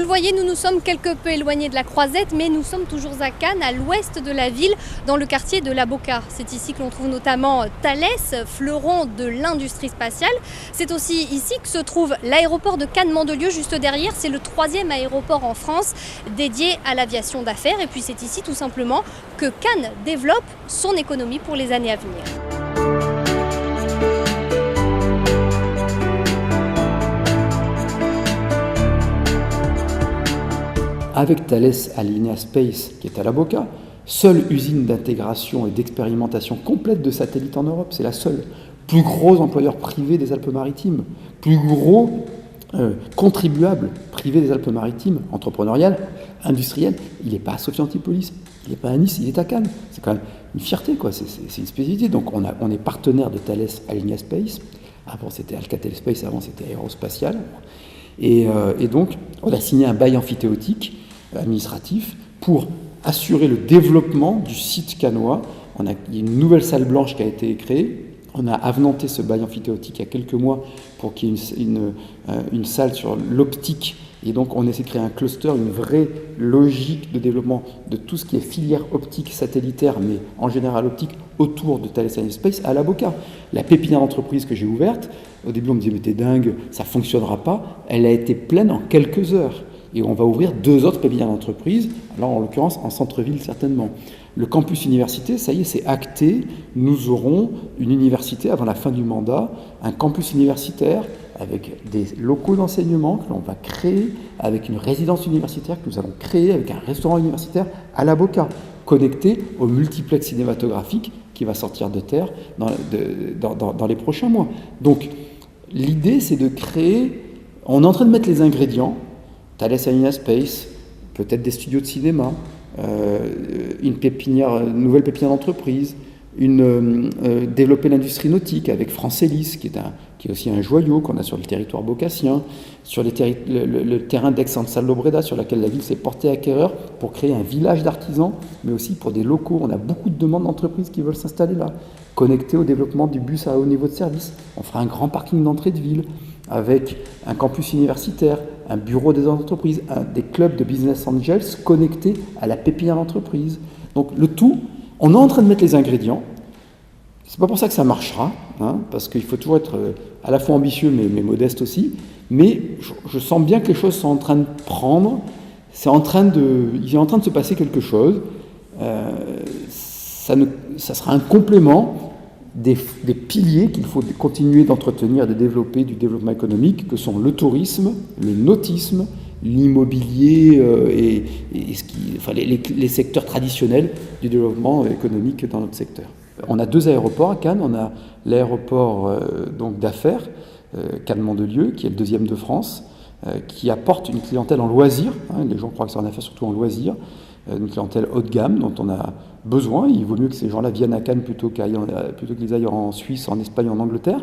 le voyez, nous nous sommes quelque peu éloignés de la Croisette, mais nous sommes toujours à Cannes, à l'ouest de la ville, dans le quartier de la Boca. C'est ici que l'on trouve notamment Thales, fleuron de l'industrie spatiale. C'est aussi ici que se trouve l'aéroport de Cannes-Mandelieu, juste derrière. C'est le 3e aéroport en France dédié à l'aviation d'affaires. Et puis c'est ici tout simplement que Cannes développe son économie pour les années à venir. Avec Thales Alenia Space, qui est à la Boca, seule usine d'intégration et d'expérimentation complète de satellites en Europe, c'est la seule. Plus gros employeur privé des Alpes-Maritimes, plus gros contribuable privé des Alpes-Maritimes, entrepreneurial, industriel. Il n'est pas à Sophia Antipolis, il n'est pas à Nice, il est à Cannes. C'est quand même une fierté, quoi. C'est une spécificité. Donc on est partenaire de Thales Alenia Space. Avant c'était Alcatel Space, avant c'était Aérospatial. Et donc on a signé un bail amphithéotique administratif pour assurer le développement du site cannois. Il y a une nouvelle salle blanche qui a été créée. On a avenanté ce bail amphithéotique il y a quelques mois pour qu'il y ait une salle sur l'optique. Et donc on essaie de créer un cluster, une vraie logique de développement de tout ce qui est filière optique satellitaire, mais en général optique, autour de Thales Alenia Space à la Boca. La pépinière d'entreprise que j'ai ouverte, au début on me disait mais t'es dingue, ça ne fonctionnera pas. Elle a été pleine en quelques heures. Et on va ouvrir 2 autres pépinières d'entreprise, alors en l'occurrence en centre-ville certainement. Le campus université, ça y est, c'est acté. Nous aurons une université avant la fin du mandat, un campus universitaire avec des locaux d'enseignement que l'on va créer, avec une résidence universitaire que nous allons créer, avec un restaurant universitaire à la Boca, connecté au multiplex cinématographique qui va sortir de terre dans les prochains mois. Donc l'idée, c'est de créer, on est en train de mettre les ingrédients, Thales Alenia Space, peut-être des studios de cinéma, une nouvelle pépinière d'entreprise, développer l'industrie nautique avec Francelis, qui est aussi un joyau qu'on a sur le territoire bocassien, sur le terrain d'Aix-en-Sal-Lobreda, sur lequel la ville s'est portée acquéreur, pour créer un village d'artisans, mais aussi pour des locaux. On a beaucoup de demandes d'entreprises qui veulent s'installer là, connectés au développement du bus à haut niveau de service. On fera un grand parking d'entrée de ville, avec un campus universitaire, un bureau des entreprises, des clubs de business angels connectés à la pépinière d'entreprise. Donc le tout, on est en train de mettre les ingrédients. C'est pas pour ça que ça marchera, parce qu'il faut toujours être à la fois ambitieux mais modeste aussi. Mais je sens bien que les choses sont en train de prendre. Il est en train de se passer quelque chose. Ça sera un complément des piliers qu'il faut continuer d'entretenir et de développer du développement économique, que sont le tourisme, le nautisme, l'immobilier et les secteurs traditionnels du développement économique dans notre secteur. On a 2 aéroports à Cannes. On a l'aéroport donc d'affaires, Cannes-Mandelieu, qui est le 2e de France, qui apporte une clientèle en loisirs. Les gens croient que c'est en affaires surtout en loisirs. Une clientèle haut de gamme dont on a besoin. Il vaut mieux que ces gens-là viennent à Cannes plutôt qu'ils aillent en Suisse, en Espagne, en Angleterre.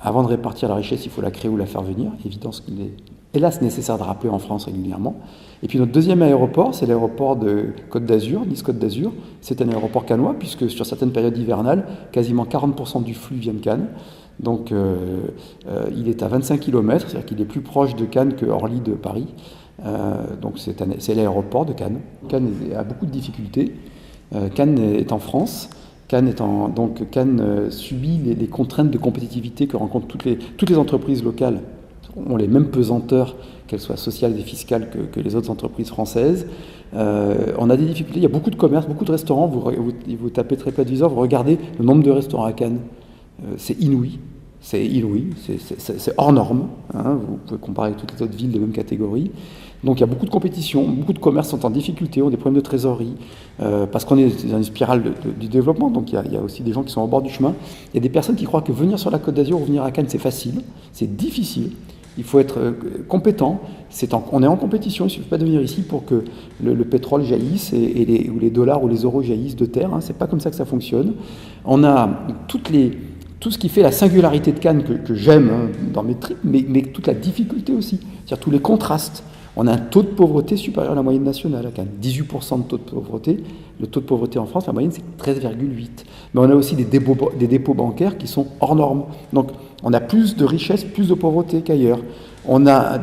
Avant de répartir la richesse, il faut la créer ou la faire venir. Évidence qu'il est, hélas, nécessaire de rappeler en France régulièrement. Et puis notre 2e aéroport, c'est l'aéroport de Côte d'Azur, Nice-Côte d'Azur. C'est un aéroport cannois, puisque sur certaines périodes hivernales, quasiment 40% du flux vient de Cannes. Donc il est à 25 km, c'est-à-dire qu'il est plus proche de Cannes que Orly de Paris. Donc c'est l'aéroport de Cannes. Cannes a beaucoup de difficultés. Cannes est en France. Cannes subit les contraintes de compétitivité que rencontrent toutes les entreprises locales. Ont les mêmes pesanteurs, qu'elles soient sociales et fiscales, que les autres entreprises françaises. On a des difficultés. Il y a beaucoup de commerces, beaucoup de restaurants. Vous tapez TripAdvisor, vous regardez le nombre de restaurants à Cannes. C'est inouï. C'est hors norme. Vous pouvez comparer avec toutes les autres villes de même catégorie. Donc il y a beaucoup de compétition, beaucoup de commerces sont en difficulté, ont des problèmes de trésorerie, parce qu'on est dans une spirale du développement, donc il y a aussi des gens qui sont au bord du chemin. Il y a des personnes qui croient que venir sur la Côte d'Azur ou venir à Cannes, c'est facile, c'est difficile. Il faut être compétent, on est en compétition, il ne suffit pas de venir ici pour que le pétrole jaillisse ou les dollars ou les euros jaillissent de terre, c'est pas comme ça que ça fonctionne. On a tout ce qui fait la singularité de Cannes que j'aime dans mes trips, mais toute la difficulté aussi, c'est-à-dire tous les contrastes. On a un taux de pauvreté supérieur à la moyenne nationale, à Cannes. 18% de taux de pauvreté. Le taux de pauvreté en France, la moyenne, c'est 13,8. Mais on a aussi des dépôts bancaires qui sont hors normes. Donc, on a plus de richesse, plus de pauvreté qu'ailleurs. On a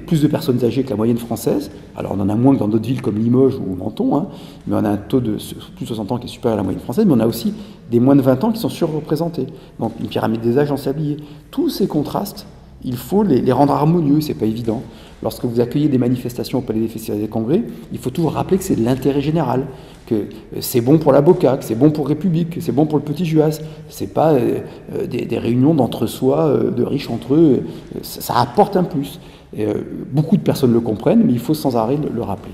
plus de personnes âgées que la moyenne française. Alors, on en a moins que dans d'autres villes comme Limoges ou Menton, hein, mais on a un taux de plus de 60 ans qui est supérieur à la moyenne française. Mais on a aussi des moins de 20 ans qui sont surreprésentés. Donc, une pyramide des âges ensabliers. Tous ces contrastes, il faut les rendre harmonieux, c'est pas évident. Lorsque vous accueillez des manifestations au Palais des Festivals et des Congrès, il faut toujours rappeler que c'est de l'intérêt général, que c'est bon pour la Boca, que c'est bon pour République, que c'est bon pour le Petit Juas. C'est pas des réunions d'entre-soi, de riches entre eux. Ça apporte un plus. Beaucoup de personnes le comprennent, mais il faut sans arrêt le rappeler.